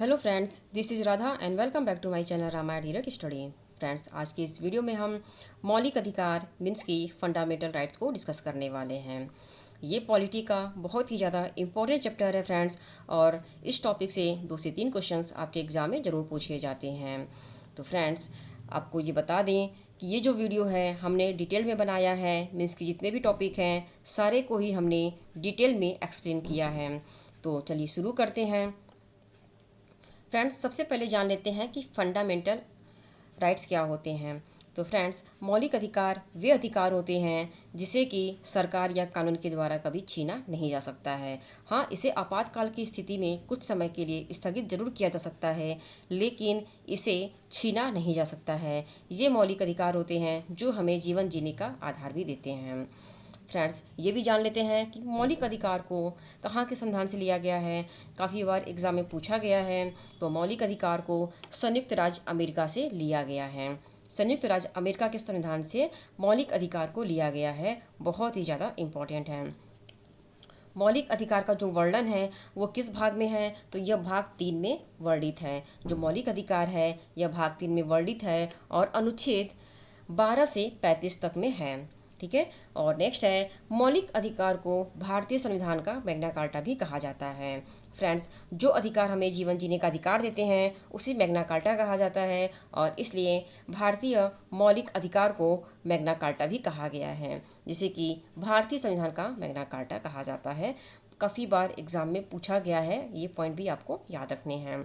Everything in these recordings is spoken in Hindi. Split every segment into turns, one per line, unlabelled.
Hello friends, this is Radha and welcome back to my channel Ramayan direct study. Friends, आज की इस वीडियो में हम मौलिक अधिकार मीन्स की फंडामेंटल राइट्स को डिस्कस करने वाले हैं। ये पॉलिटी का बहुत ही ज़्यादा इंपॉर्टेंट चैप्टर है फ्रेंड्स, और इस टॉपिक से 2 से 3 क्वेश्चंस आपके एग्ज़ाम में ज़रूर पूछे जाते हैं। तो फ्रेंड्स, आपको ये बता दें कि ये जो वीडियो है हमने डिटेल में बनाया है, मीन्स कि जितने भी टॉपिक हैं सारे को ही हमने डिटेल में एक्सप्लेन किया है। तो चलिए शुरू करते हैं। फ्रेंड्स, सबसे पहले जान लेते हैं कि फंडामेंटल राइट्स क्या होते हैं। तो फ्रेंड्स, मौलिक अधिकार वे अधिकार होते हैं जिसे कि सरकार या कानून के द्वारा कभी छीना नहीं जा सकता है। हाँ, इसे आपातकाल की स्थिति में कुछ समय के लिए स्थगित जरूर किया जा सकता है, लेकिन इसे छीना नहीं जा सकता है। ये मौलिक अधिकार होते हैं जो हमें जीवन जीने का आधार भी देते हैं। फ्रेंड्स, ये भी जान लेते हैं कि मौलिक अधिकार को कहाँ के संविधान से लिया गया है। काफ़ी बार एग्जाम में पूछा गया है। तो मौलिक अधिकार को संयुक्त राज्य अमेरिका से लिया गया है। संयुक्त राज्य अमेरिका के संविधान से मौलिक अधिकार को लिया गया है। बहुत ही ज़्यादा इम्पोर्टेंट है। मौलिक अधिकार का जो वर्णन है वो किस भाग में है, तो यह भाग 3 में वर्णित है। जो मौलिक अधिकार है यह भाग 3 में वर्णित है और अनुच्छेद 12 से 35 तक में है। ठीक है। और नेक्स्ट है, मौलिक अधिकार को भारतीय संविधान का मैग्ना कार्टा भी कहा जाता है। फ्रेंड्स, जो अधिकार हमें जीवन जीने का अधिकार देते हैं उसे मैग्ना कार्टा कहा जाता है, और इसलिए भारतीय मौलिक अधिकार को मैग्ना कार्टा भी कहा गया है, जिसे कि भारतीय संविधान का मैग्ना कार्टा कहा जाता है। काफ़ी बार एग्जाम में पूछा गया है, ये पॉइंट भी आपको याद रखने हैं।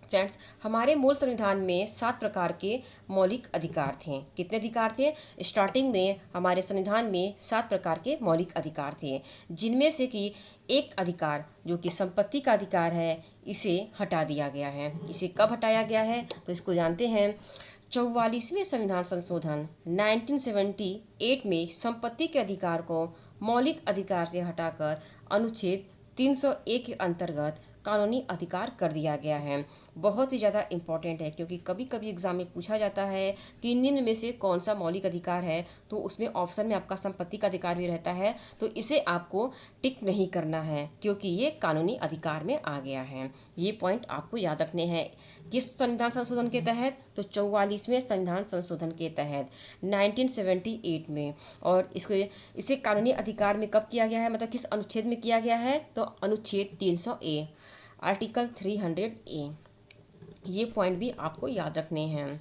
फ्रेंड्स, हमारे मूल संविधान में 7 प्रकार के मौलिक अधिकार थे। कितने अधिकार थे? स्टार्टिंग में हमारे संविधान में 7 प्रकार के मौलिक अधिकार थे, जिनमें से कि एक अधिकार जो कि संपत्ति का अधिकार है, इसे हटा दिया गया है। इसे कब हटाया गया है, तो इसको जानते हैं। 44वें संविधान संशोधन 1978 में संपत्ति के अधिकार को मौलिक अधिकार से हटाकर अनुच्छेद 301 के अंतर्गत कानूनी अधिकार कर दिया गया है। बहुत ही ज़्यादा इम्पॉर्टेंट है, क्योंकि कभी कभी एग्जाम में पूछा जाता है कि निम्न में से कौन सा मौलिक अधिकार है, तो उसमें ऑप्शन में आपका संपत्ति का अधिकार भी रहता है। तो इसे आपको टिक नहीं करना है, क्योंकि ये कानूनी अधिकार में आ गया है। ये पॉइंट आपको याद रखने हैं। किस संविधान संशोधन के तहत? तो 44वें संविधान संशोधन के तहत 1978 में। और इसे कानूनी अधिकार में कब किया गया है, मतलब किस अनुच्छेद में किया गया है? तो अनुच्छेद 300A, आर्टिकल 300A। ये पॉइंट भी आपको याद रखने हैं।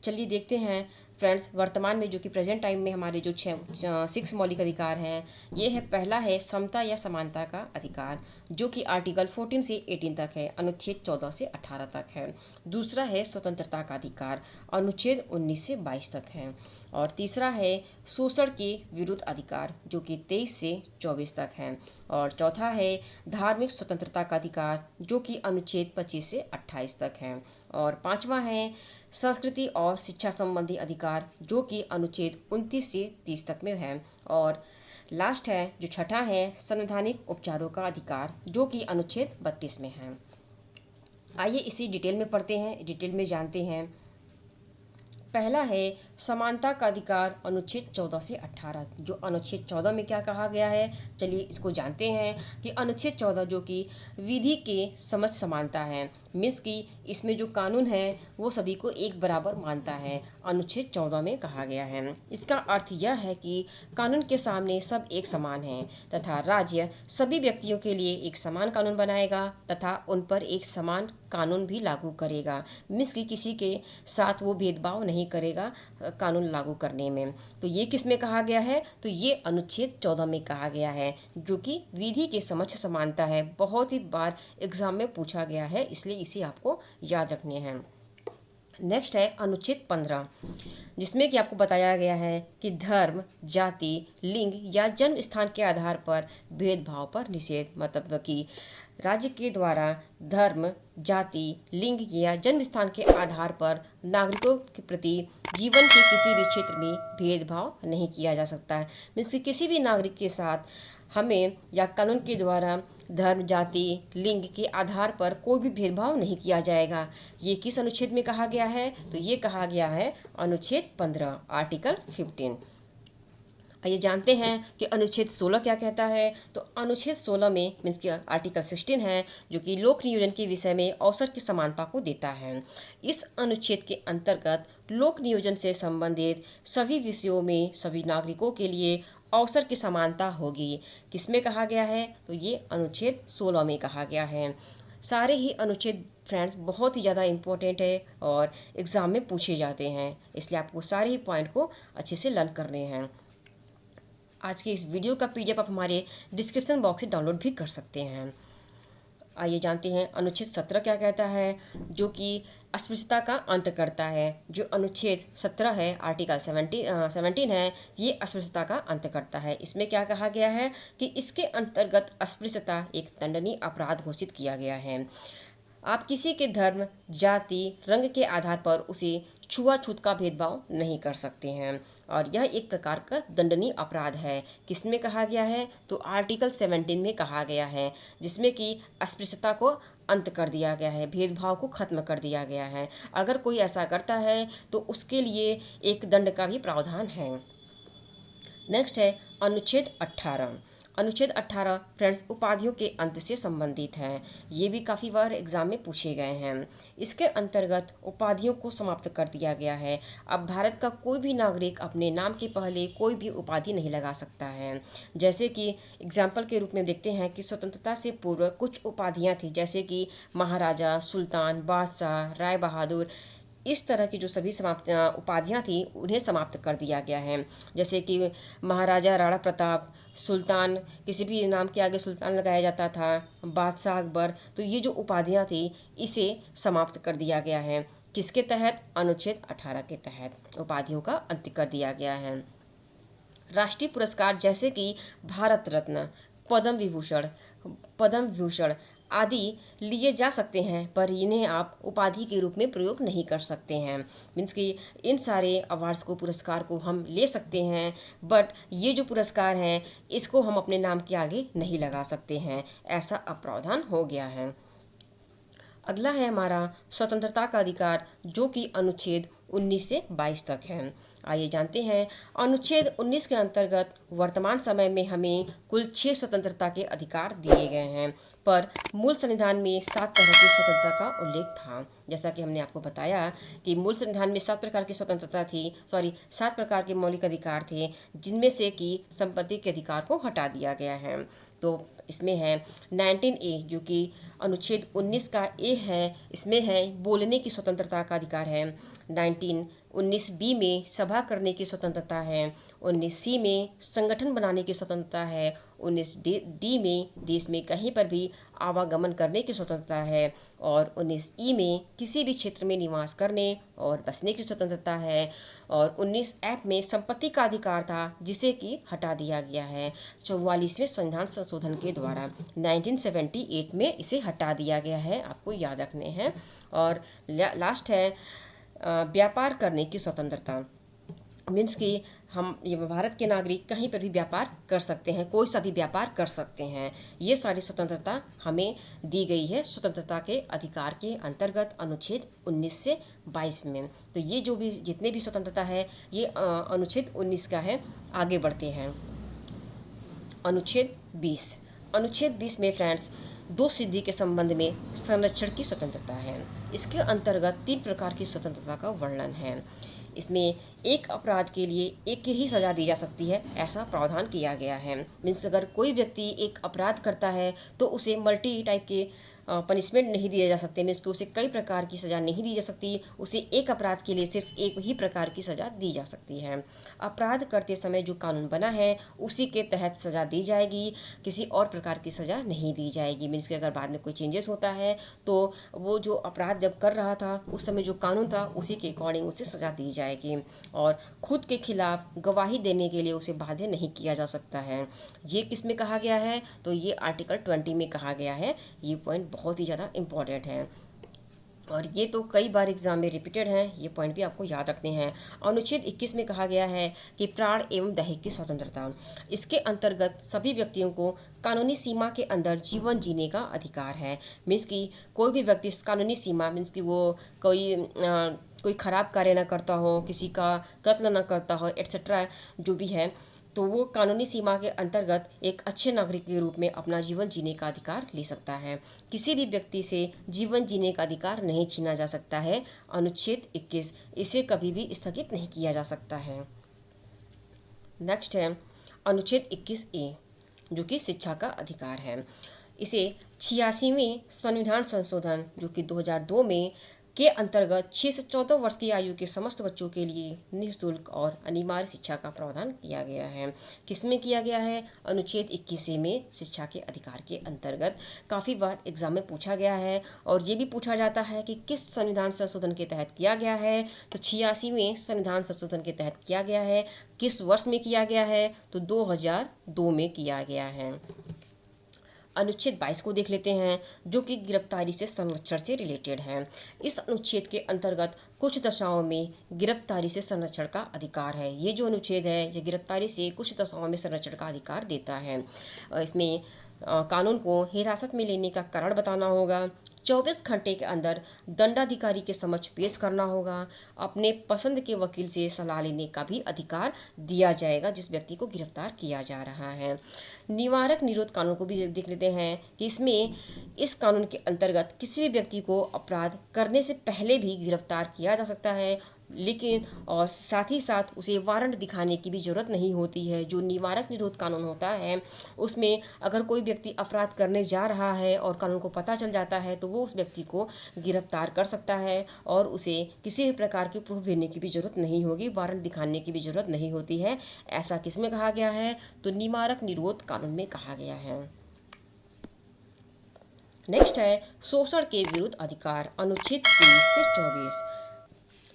चलिए देखते हैं फ्रेंड्स, वर्तमान में जो कि प्रेजेंट टाइम में हमारे जो 6 मौलिक अधिकार हैं, ये है, पहला है समता या समानता का अधिकार, जो कि आर्टिकल 14 से 18 तक है, अनुच्छेद 14 से 18 तक है। दूसरा है स्वतंत्रता का अधिकार, अनुच्छेद 19 से 22 तक है। और तीसरा है शोषण के विरुद्ध अधिकार, जो कि 23 से 24 तक है। और चौथा है धार्मिक स्वतंत्रता का अधिकार, जो कि अनुच्छेद 25 से 28 तक है। और पांचवा है संस्कृति और शिक्षा संबंधी अधिकार, जो कि अनुच्छेद 29 से 30 तक में है। और लास्ट है, जो छठा है, संवैधानिक उपचारों का अधिकार, जो कि अनुच्छेद 32 में है। आइए इसी डिटेल में पढ़ते हैं, डिटेल में जानते हैं। पहला है समानता का अधिकार, अनुच्छेद 14 से 18। जो अनुच्छेद 14 में क्या कहा गया है, चलिए इसको जानते हैं। कि अनुच्छेद 14 जो कि विधि के समक्ष समानता है, मीन्स कि इसमें जो कानून है वो सभी को एक बराबर मानता है, अनुच्छेद 14 में कहा गया है। इसका अर्थ यह है कि कानून के सामने सब एक समान हैं, तथा राज्य सभी व्यक्तियों के लिए एक समान कानून बनाएगा तथा उन पर एक समान कानून भी लागू करेगा। मीन्स कि किसी के साथ वो भेदभाव नहीं करेगा कानून लागू करने में। तो ये किस में कहा गया है? तो ये अनुच्छेद 14 में कहा गया है, जो कि विधि के समक्ष समानता है। बहुत ही बार एग्जाम में पूछा गया है, इसलिए इसे आपको याद रखने हैं। नेक्स्ट है अनुच्छेद 15, जिसमें कि आपको बताया गया है कि धर्म, जाति, लिंग या जन्म स्थान के आधार पर भेदभाव पर निषेध, मतलब कि राज्य के द्वारा धर्म, जाति, लिंग या जन्म स्थान के आधार पर नागरिकों के प्रति जीवन के किसी भी क्षेत्र में भेदभाव नहीं किया जा सकता है। मीन्स किसी भी नागरिक के साथ हमें या कानून के द्वारा धर्म, जाति, लिंग के आधार पर कोई भी भेदभाव नहीं किया जाएगा। ये किस अनुच्छेद में कहा गया है? तो ये कहा गया है अनुच्छेद 15, आर्टिकल 15। आइए जानते हैं कि अनुच्छेद 16 क्या कहता है। तो अनुच्छेद 16 में मीन्स कि आर्टिकल 16 है, जो कि लोक नियोजन के विषय में अवसर की समानता को देता है। इस अनुच्छेद के अंतर्गत लोक नियोजन से संबंधित सभी विषयों में सभी नागरिकों के लिए अवसर की समानता होगी। किसमें कहा गया है? तो ये अनुच्छेद 16 में कहा गया है। सारे ही अनुच्छेद फ्रेंड्स बहुत ही ज़्यादा इम्पोर्टेंट है और एग्ज़ाम में पूछे जाते हैं, इसलिए आपको सारे ही पॉइंट को अच्छे से लर्न करने हैं। आज के इस वीडियो का पीडीएफ आप हमारे डिस्क्रिप्शन बॉक्स से डाउनलोड भी कर सकते हैं। आइए जानते हैं अनुच्छेद 17 क्या कहता है, जो कि अस्पृश्यता का अंत करता है। जो अनुच्छेद 17 है, आर्टिकल 17 है, ये अस्पृश्यता का अंत करता है। इसमें क्या कहा गया है कि इसके अंतर्गत अस्पृश्यता एक दंडनीय अपराध घोषित किया गया है। आप किसी के धर्म, जाति, रंग के आधार पर उसे छुआछूत का भेदभाव नहीं कर सकते हैं और यह एक प्रकार का दंडनीय अपराध है। किसमें कहा गया है? तो आर्टिकल 17 में कहा गया है, जिसमें कि अस्पृश्यता को अंत कर दिया गया है, भेदभाव को खत्म कर दिया गया है। अगर कोई ऐसा करता है तो उसके लिए एक दंड का भी प्रावधान है। नेक्स्ट है अनुच्छेद 18। अनुच्छेद 18 फ्रेंड्स उपाधियों के अंत से संबंधित है। ये भी काफ़ी बार एग्जाम में पूछे गए हैं। इसके अंतर्गत उपाधियों को समाप्त कर दिया गया है। अब भारत का कोई भी नागरिक अपने नाम के पहले कोई भी उपाधि नहीं लगा सकता है। जैसे कि एग्जाम्पल के रूप में देखते हैं कि स्वतंत्रता से पूर्व कुछ उपाधियाँ थी, जैसे कि महाराजा, सुल्तान, बादशाह, राय बहादुर, इस तरह की जो सभी समाप्त उपाधियाँ थी उन्हें समाप्त कर दिया गया है। जैसे कि महाराजा राणा प्रताप, सुल्तान, किसी भी नाम के आगे सुल्तान लगाया जाता था, बादशाह अकबर, तो ये जो उपाधियाँ थी इसे समाप्त कर दिया गया है। किसके तहत? अनुच्छेद 18 के तहत उपाधियों का अंत कर दिया गया है। राष्ट्रीय पुरस्कार जैसे कि भारत रत्न, पद्म विभूषण आदि लिए जा सकते हैं, पर इन्हें आप उपाधि के रूप में प्रयोग नहीं कर सकते हैं। मीन्स कि इन सारे अवार्ड्स को, पुरस्कार को हम ले सकते हैं, बट ये जो पुरस्कार हैं इसको हम अपने नाम के आगे नहीं लगा सकते हैं, ऐसा प्रावधान हो गया है। अगला है हमारा स्वतंत्रता का अधिकार, जो कि अनुच्छेद 19 से 22 तक है। आइए जानते हैं। अनुच्छेद 19 के अंतर्गत वर्तमान समय में हमें कुल 6 स्वतंत्रता के अधिकार दिए गए हैं, पर मूल संविधान में 7 तरह की स्वतंत्रता का उल्लेख था। जैसा कि हमने आपको बताया कि मूल संविधान में 7 प्रकार की स्वतंत्रता थी, 7 प्रकार के मौलिक अधिकार थे, जिनमें से कि संपत्ति के अधिकार को हटा दिया गया है। तो इसमें है 19A, जो कि अनुच्छेद 19 का ए है, इसमें है बोलने की स्वतंत्रता का अधिकार है। 19B में सभा करने की स्वतंत्रता है। 19C में संगठन बनाने की स्वतंत्रता है। 19D में देश में कहीं पर भी आवागमन करने की स्वतंत्रता है और 19E में किसी भी क्षेत्र में निवास करने और बसने की स्वतंत्रता है। और 19F में संपत्ति का अधिकार था, जिसे कि हटा दिया गया है 44वें संविधान संशोधन के द्वारा। 1978 में इसे हटा दिया गया है, आपको याद रखने हैं। और लास्ट है व्यापार करने की स्वतंत्रता। मीन्स कि हम ये भारत के नागरिक कहीं पर भी व्यापार कर सकते हैं, कोई सा भी व्यापार कर सकते हैं। ये सारी स्वतंत्रता हमें दी गई है स्वतंत्रता के अधिकार के अंतर्गत अनुच्छेद 19 से 22 में। तो ये जो भी जितने भी स्वतंत्रता है ये अनुच्छेद 19 का है। आगे बढ़ते हैं। अनुच्छेद 20। अनुच्छेद 20 में फ्रेंड्स दो सिद्धि के संबंध में संरक्षण की स्वतंत्रता है। इसके अंतर्गत 3 प्रकार की स्वतंत्रता का वर्णन है। इसमें एक अपराध के लिए एक ही सज़ा दी जा सकती है, ऐसा प्रावधान किया गया है। मीन्स अगर कोई व्यक्ति एक अपराध करता है तो उसे मल्टी टाइप के पनिशमेंट नहीं दिए जा सकते। मीन्स कि उसे कई प्रकार की सज़ा नहीं दी जा सकती, उसे एक अपराध के लिए सिर्फ एक ही प्रकार की सज़ा दी जा सकती है। अपराध करते समय जो कानून बना है उसी के तहत सज़ा दी जाएगी, किसी और प्रकार की सज़ा नहीं दी जाएगी। मीन्स कि अगर बाद में कोई चेंजेस होता है तो वो जो अपराध जब कर रहा था उस समय जो कानून था उसी के अकॉर्डिंग उसे सज़ा दी जाएगी और खुद के खिलाफ गवाही देने के लिए उसे बाध्य नहीं किया जा सकता है। ये किस में कहा गया है? तो ये आर्टिकल 20 में कहा गया है। ये पॉइंट बहुत ही ज़्यादा इम्पॉर्टेंट है और ये तो कई बार एग्जाम में रिपीटेड है, ये पॉइंट भी आपको याद रखने हैं। अनुच्छेद 21 में कहा गया है कि प्राण एवं दैहिक की स्वतंत्रता। इसके अंतर्गत सभी व्यक्तियों को कानूनी सीमा के अंदर जीवन जीने का अधिकार है। मीन्स कि कोई भी व्यक्ति कानूनी सीमा, मीन्स कि वो कोई ख़राब कार्य ना करता हो, किसी का कत्ल ना करता हो, एट्सेट्रा जो भी है, तो वो कानूनी सीमा के अंतर्गत एक अच्छे नागरिक के रूप में अपना जीवन जीने का अधिकार ले सकता है। किसी भी व्यक्ति से जीवन जीने का अधिकार नहीं छीना जा सकता है। अनुच्छेद 21 इसे कभी भी स्थगित नहीं किया जा सकता है। नेक्स्ट है अनुच्छेद 21A जो कि शिक्षा का अधिकार है। इसे 86वें संविधान संशोधन जो कि 2002 में के अंतर्गत 6 से 14 वर्ष की आयु के समस्त बच्चों के लिए निःशुल्क और अनिवार्य शिक्षा का प्रावधान किया गया है। किसमें किया गया है? अनुच्छेद 21 में शिक्षा के अधिकार के अंतर्गत। काफ़ी बार एग्जाम में पूछा गया है और ये भी पूछा जाता है कि किस संविधान संशोधन के तहत किया गया है, तो 86वें संविधान संशोधन के तहत किया गया है। किस वर्ष में किया गया है? तो 2002 में किया गया है। अनुच्छेद 22 को देख लेते हैं जो कि गिरफ्तारी से संरक्षण से रिलेटेड है। इस अनुच्छेद के अंतर्गत कुछ दशाओं में गिरफ्तारी से संरक्षण का अधिकार है। ये जो अनुच्छेद है ये गिरफ्तारी से कुछ दशाओं में संरक्षण का अधिकार देता है। इसमें कानून को हिरासत में लेने का कारण बताना होगा, 24 घंटे के अंदर दंडाधिकारी के समक्ष पेश करना होगा, अपने पसंद के वकील से सलाह लेने का भी अधिकार दिया जाएगा जिस व्यक्ति को गिरफ्तार किया जा रहा है। निवारक निरोध कानून को भी देख लेते हैं कि इसमें इस कानून के अंतर्गत किसी भी व्यक्ति को अपराध करने से पहले भी गिरफ्तार किया जा सकता है, लेकिन और साथ ही साथ उसे वारंट दिखाने की भी ज़रूरत नहीं होती है। जो निवारक निरोध कानून होता है उसमें अगर कोई व्यक्ति अपराध करने जा रहा है और कानून को पता चल जाता है तो वो उस व्यक्ति को गिरफ्तार कर सकता है और उसे किसी भी प्रकार की प्रूफ देने की भी ज़रूरत नहीं होगी, वारंट दिखाने की भी ज़रूरत नहीं होती है। ऐसा किसमें कहा गया है? तो निवारक निरोध कानून में कहा गया है। नेक्स्ट है शोषण के विरुद्ध अधिकार, अनुच्छेद 23 से 24।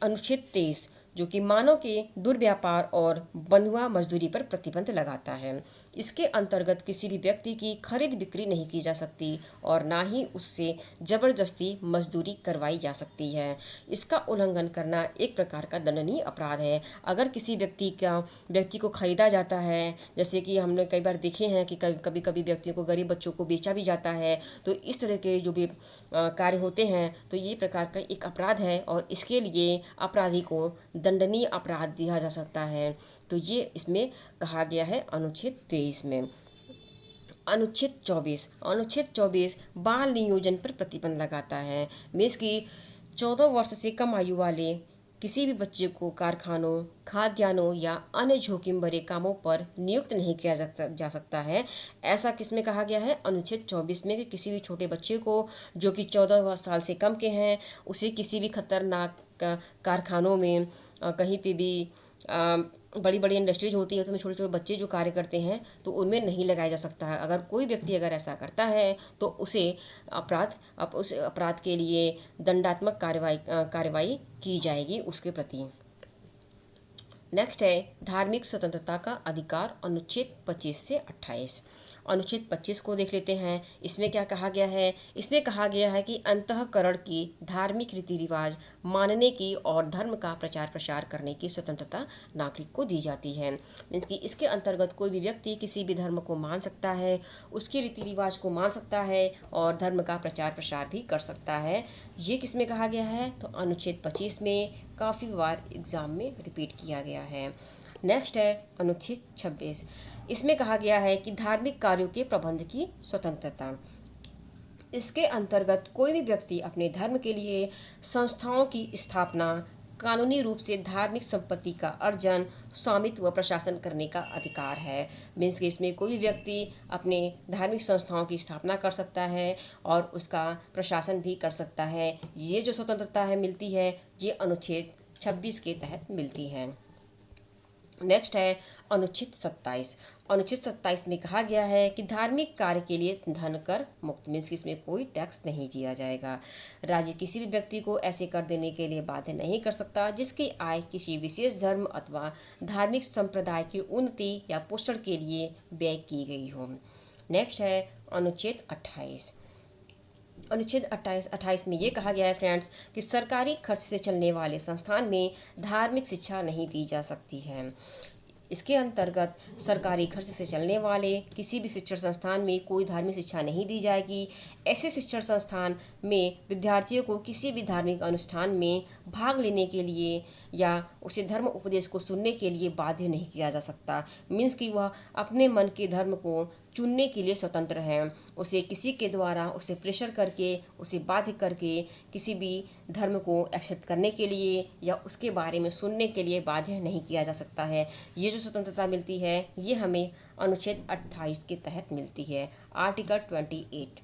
अनुच्छेद 23 जो कि मानव के दुर्व्यापार और बंधुआ मजदूरी पर प्रतिबंध लगाता है। इसके अंतर्गत किसी भी व्यक्ति की खरीद बिक्री नहीं की जा सकती और ना ही उससे जबरदस्ती मजदूरी करवाई जा सकती है। इसका उल्लंघन करना एक प्रकार का दंडनीय अपराध है। अगर किसी व्यक्ति को खरीदा जाता है, जैसे कि हमने कई बार देखे हैं कि कभी कभी व्यक्तियों को, गरीब बच्चों को बेचा भी जाता है, तो इस तरह के जो भी कार्य होते हैं तो ये प्रकार का एक अपराध है और इसके लिए अपराधी को दंडनीय अपराध दिया जा सकता है। तो ये इसमें कहा गया है अनुच्छेद 23 में। अनुच्छेद 24 बाल नियोजन पर प्रतिबंध लगाता है। मीन्स कि 14 वर्ष से कम आयु वाले किसी भी बच्चे को कारखानों, खाद्यान्नों या अन्य जोखिम भरे कामों पर नियुक्त नहीं किया जा सकता है। ऐसा किसमें कहा गया है? अनुच्छेद 24 में कि किसी भी छोटे बच्चे को जो कि 14 साल से कम के हैं उसे किसी भी खतरनाक कारखानों में, कहीं पे भी बड़ी बड़ी इंडस्ट्रीज होती है उसमें छोटे छोटे बच्चे जो कार्य करते हैं तो उनमें नहीं लगाया जा सकता है। अगर कोई व्यक्ति अगर ऐसा करता है तो उसे उस अपराध के लिए दंडात्मक कार्रवाई की जाएगी उसके प्रति। नेक्स्ट है धार्मिक स्वतंत्रता का अधिकार, अनुच्छेद 25 से 28। अनुच्छेद 25 को देख लेते हैं। इसमें क्या कहा गया है? इसमें कहा गया है कि अंतःकरण की धार्मिक रीति रिवाज मानने की और धर्म का प्रचार प्रसार करने की स्वतंत्रता नागरिक को दी जाती है। मीन्स कि इसके अंतर्गत कोई भी व्यक्ति किसी भी धर्म को मान सकता है, उसके रीति रिवाज को मान सकता है और धर्म का प्रचार प्रसार भी कर सकता है। ये किसमें कहा गया है? तो अनुच्छेद 25 में काफ़ी बार एग्जाम में रिपीट किया गया है। नेक्स्ट है अनुच्छेद 26। इसमें कहा गया है कि धार्मिक कार्यों के प्रबंध की स्वतंत्रता। इसके अंतर्गत कोई भी व्यक्ति अपने धर्म के लिए संस्थाओं की स्थापना, कानूनी रूप से धार्मिक संपत्ति का अर्जन, स्वामित्व व प्रशासन करने का अधिकार है। मीन्स कि इसमें कोई भी व्यक्ति अपने धार्मिक संस्थाओं की स्थापना कर सकता है और उसका प्रशासन भी कर सकता है। ये जो स्वतंत्रता है मिलती है ये अनुच्छेद 26 के तहत मिलती है। नेक्स्ट है अनुच्छेद 27। अनुच्छेद 27 में कहा गया है कि धार्मिक कार्य के लिए धन कर मुक्त, मीन्स कि इसमें कोई टैक्स नहीं दिया जाएगा। राज्य किसी भी व्यक्ति को ऐसे कर देने के लिए बाध्य नहीं कर सकता जिसकी आय किसी विशेष धर्म अथवा धार्मिक संप्रदाय की उन्नति या पोषण के लिए व्यय की गई हो। नेक्स्ट है अनुच्छेद 28। अनुच्छेद 28 में ये कहा गया है फ्रेंड्स कि सरकारी खर्च से चलने वाले संस्थान में धार्मिक शिक्षा नहीं दी जा सकती है। इसके अंतर्गत सरकारी खर्च से चलने वाले किसी भी शिक्षण संस्थान में कोई धार्मिक शिक्षा नहीं दी जाएगी। ऐसे शिक्षण संस्थान में विद्यार्थियों को किसी भी धार्मिक अनुष्ठान में भाग लेने के लिए या उसे धर्म उपदेश को सुनने के लिए बाध्य नहीं किया जा सकता। मीन्स कि वह अपने मन के धर्म को चुनने के लिए स्वतंत्र है। उसे किसी के द्वारा उसे प्रेशर करके, उसे बाध्य करके किसी भी धर्म को एक्सेप्ट करने के लिए या उसके बारे में सुनने के लिए बाध्य नहीं किया जा सकता है। ये जो स्वतंत्रता मिलती है ये हमें अनुच्छेद 28 के तहत मिलती है, आर्टिकल 28।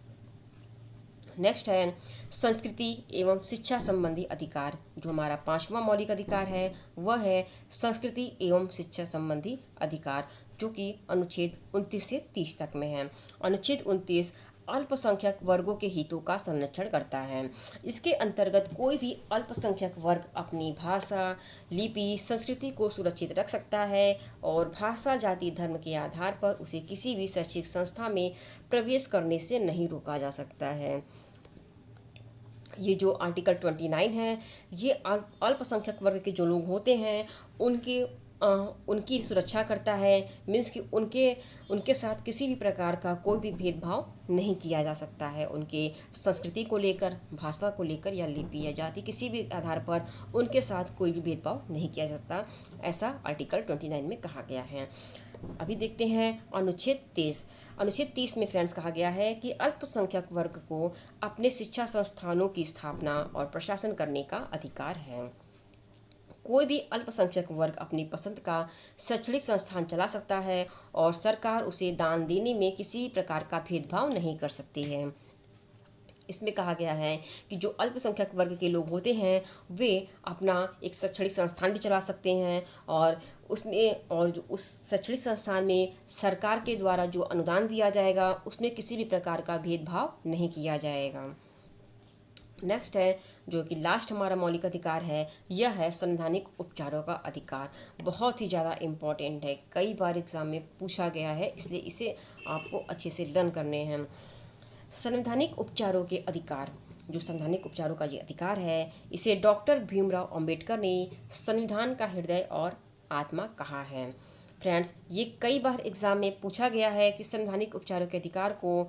नेक्स्ट है संस्कृति एवं शिक्षा संबंधी अधिकार। जो हमारा 5वां मौलिक अधिकार है वह है संस्कृति एवं शिक्षा संबंधी अधिकार, जो कि अनुच्छेद 29 से 30 तक में है। अनुच्छेद 29 अल्पसंख्यक वर्गों के हितों का संरक्षण करता है। इसके अंतर्गत कोई भी अल्पसंख्यक वर्ग अपनी भाषा, लिपि, संस्कृति को सुरक्षित रख सकता है और भाषा, जाति, धर्म के आधार पर उसे किसी भी शैक्षिक संस्था में प्रवेश करने से नहीं रोका जा सकता है। ये जो आर्टिकल 29 है ये अल्पसंख्यक वर्ग के जो लोग होते हैं उनकी सुरक्षा करता है। मीन्स कि उनके साथ किसी भी प्रकार का कोई भी भेदभाव नहीं किया जा सकता है। उनके संस्कृति को लेकर, भाषा को लेकर या लिपि या जाति, किसी भी आधार पर उनके साथ कोई भी भेदभाव नहीं किया जा सकता, ऐसा आर्टिकल 29 में कहा गया है। अभी देखते हैं अनुच्छेद 30। अनुच्छेद 30 में फ्रेंड्स कहा गया है कि अल्पसंख्यक वर्ग को अपने शिक्षा संस्थानों की स्थापना और प्रशासन करने का अधिकार है। कोई भी अल्पसंख्यक वर्ग अपनी पसंद का शैक्षणिक संस्थान चला सकता है और सरकार उसे दान देने में किसी भी प्रकार का भेदभाव नहीं कर सकती है। इसमें कहा गया है कि जो अल्पसंख्यक वर्ग के लोग होते हैं वे अपना एक शैक्षणिक संस्थान भी चला सकते हैं और जो उस शैक्षणिक संस्थान में सरकार के द्वारा जो अनुदान दिया जाएगा उसमें किसी भी प्रकार का भेदभाव नहीं किया जाएगा। नेक्स्ट है जो कि लास्ट हमारा मौलिक अधिकार है, यह है संवैधानिक उपचारों का अधिकार। बहुत ही ज़्यादा इम्पोर्टेंट है, कई बार एग्जाम में पूछा गया है, इसलिए इसे आपको अच्छे से लर्न करने हैं। संवैधानिक उपचारों के अधिकार। जो संवैधानिक उपचारों का ये अधिकार है इसे डॉक्टर भीमराव अंबेडकर ने संविधान का हृदय और आत्मा कहा है। फ्रेंड्स, ये कई बार एग्जाम में पूछा गया है कि संवैधानिक उपचारों के अधिकार को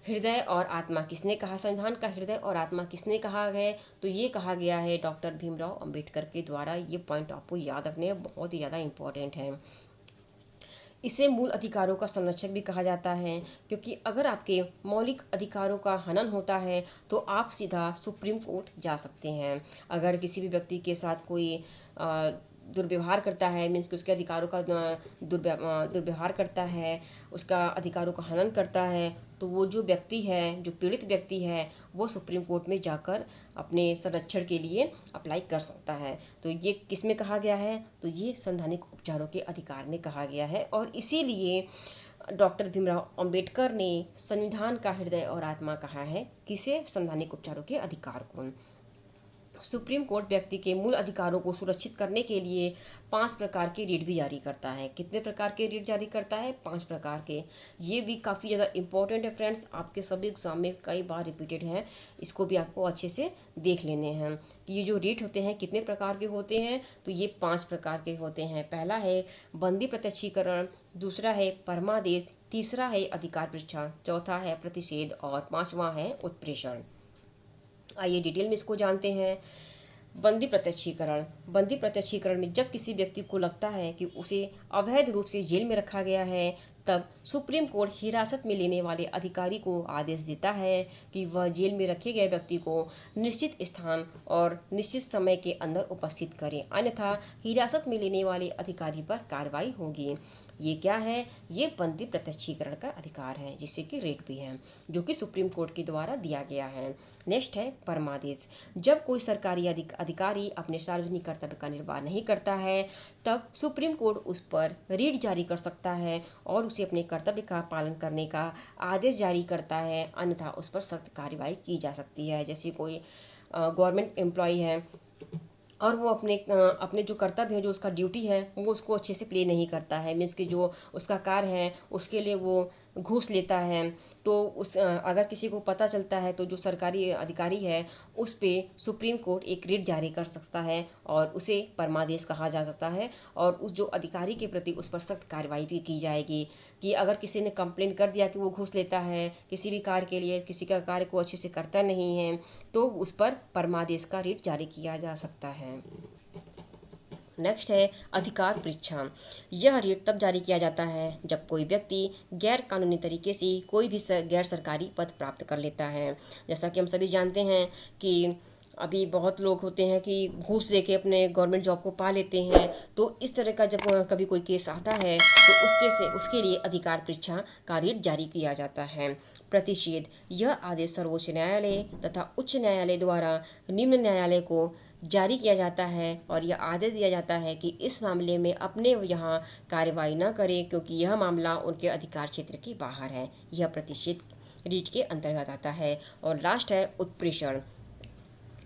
हृदय और आत्मा किसने कहा, संविधान का हृदय और आत्मा किसने कहा है, तो ये कहा गया है डॉक्टर भीमराव अंबेडकर के द्वारा। ये पॉइंट आपको याद रखने हैं, बहुत ही ज़्यादा इम्पोर्टेंट है। इसे मूल अधिकारों का संरक्षक भी कहा जाता है, क्योंकि अगर आपके मौलिक अधिकारों का हनन होता है तो आप सीधा सुप्रीम कोर्ट जा सकते हैं। अगर किसी भी व्यक्ति के साथ कोई दुर्व्यवहार करता है, मीन्स कि उसके अधिकारों का दुर्व्यवहार करता है, उसका अधिकारों का हनन करता है, तो वो जो व्यक्ति है, जो पीड़ित व्यक्ति है, वो सुप्रीम कोर्ट में जाकर अपने संरक्षण के लिए अप्लाई कर सकता है। तो ये किस में कहा गया है, तो ये संवैधानिक उपचारों के अधिकार में कहा गया है और इसीलिए डॉक्टर भीमराव अंबेडकर ने संविधान का हृदय और आत्मा कहा है किसे, संवैधानिक उपचारों के अधिकार को। सुप्रीम कोर्ट व्यक्ति के मूल अधिकारों को सुरक्षित करने के लिए 5 प्रकार के रीट भी जारी करता है। कितने प्रकार के रीट जारी करता है, 5 प्रकार के। ये भी काफ़ी ज़्यादा इंपॉर्टेंट है फ्रेंड्स, आपके सभी एग्जाम में कई बार रिपीटेड हैं, इसको भी आपको अच्छे से देख लेने हैं कि ये जो रीट होते हैं कितने प्रकार के होते हैं, तो ये 5 प्रकार के होते हैं। पहला है बंदी प्रत्यक्षीकरण, दूसरा है परमादेश, तीसरा है अधिकार परीक्षा, चौथा है प्रतिषेध और 5वां है उत्प्रेषण। आइए डिटेल में इसको जानते हैं। बंदी प्रत्यक्षीकरण। बंदी प्रत्यक्षीकरण में जब किसी व्यक्ति को लगता है कि उसे अवैध रूप से जेल में रखा गया है, तब सुप्रीम कोर्ट हिरासत में लेने वाले अधिकारी को आदेश देता है कि वह जेल में रखे गए व्यक्ति को निश्चित स्थान और निश्चित समय के अंदर उपस्थित करे, अन्यथा हिरासत में लेने वाले अधिकारी पर कार्रवाई होगी। ये क्या है, ये बंदी प्रत्यक्षीकरण का अधिकार है, जिससे कि रेट भी है, जो कि सुप्रीम कोर्ट के द्वारा दिया गया है। नेक्स्ट है परमादेश। जब कोई सरकारी अधिकारी अपने सार्वजनिक कर्तव्य का निर्वाह नहीं करता है, तब सुप्रीम कोर्ट उस पर रीट जारी कर सकता है और उसे अपने कर्तव्य का पालन करने का आदेश जारी करता है, अन्यथा उस पर सख्त कार्रवाई की जा सकती है। जैसे कोई गवर्नमेंट एम्प्लॉय है और वो अपने जो कर्तव्य है, जो उसका ड्यूटी है, वो उसको अच्छे से प्ले नहीं करता है, मीन्स कि जो उसका कार्य है उसके लिए वो घूस लेता है तो अगर किसी को पता चलता है तो जो सरकारी अधिकारी है उस पे सुप्रीम कोर्ट एक रिट जारी कर सकता है और उसे परमादेश कहा जा सकता है, और उस जो अधिकारी के प्रति उस पर सख्त कार्रवाई भी की जाएगी कि अगर किसी ने कंप्लेंट कर दिया कि वो घूस लेता है किसी भी कार्य के लिए, किसी का कार्य को अच्छे से करता नहीं है, तो उस पर परमादेश का रिट जारी किया जा सकता है। नेक्स्ट है अधिकार परीक्षा। यह रिट तब जारी किया जाता है जब कोई व्यक्ति गैर कानूनी तरीके से कोई भी गैर सरकारी पद प्राप्त कर लेता है। जैसा कि हम सभी जानते हैं कि अभी बहुत लोग होते हैं कि घूस दे के अपने गवर्नमेंट जॉब को पा लेते हैं, तो इस तरह का जब कभी कोई केस आता है तो उसके लिए अधिकार परीक्षा का रिट जारी किया जाता है। प्रतिषेध। यह आदेश सर्वोच्च न्यायालय तथा उच्च न्यायालय द्वारा निम्न न्यायालय को जारी किया जाता है और यह आदेश दिया जाता है कि इस मामले में अपने यहाँ कार्रवाई न करें क्योंकि यह मामला उनके अधिकार क्षेत्र के बाहर है। यह प्रतिषेध रीट के अंतर्गत आता है। और लास्ट है उत्प्रेषण।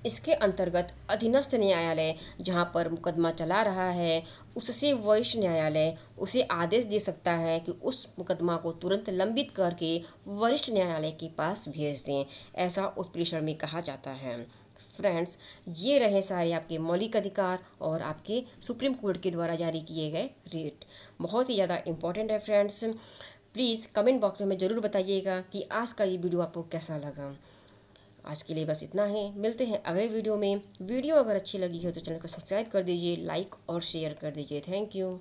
इसके अंतर्गत अधीनस्थ न्यायालय जहां पर मुकदमा चला रहा है उससे वरिष्ठ न्यायालय उसे आदेश दे सकता है कि उस मुकदमा को तुरंत लंबित करके वरिष्ठ न्यायालय के पास भेज दें, ऐसा उत्प्रेषण में कहा जाता है। फ्रेंड्स, ये रहे सारे आपके मौलिक अधिकार और आपके सुप्रीम कोर्ट के द्वारा जारी किए गए रेट। बहुत ही ज़्यादा इम्पोर्टेंट है फ्रेंड्स। प्लीज़ कमेंट बॉक्स में ज़रूर बताइएगा कि आज का ये वीडियो आपको कैसा लगा। आज के लिए बस इतना ही, मिलते हैं अगले वीडियो में। वीडियो अगर अच्छी लगी हो तो चैनल को सब्सक्राइब कर दीजिए, लाइक और शेयर कर दीजिए। Thank you.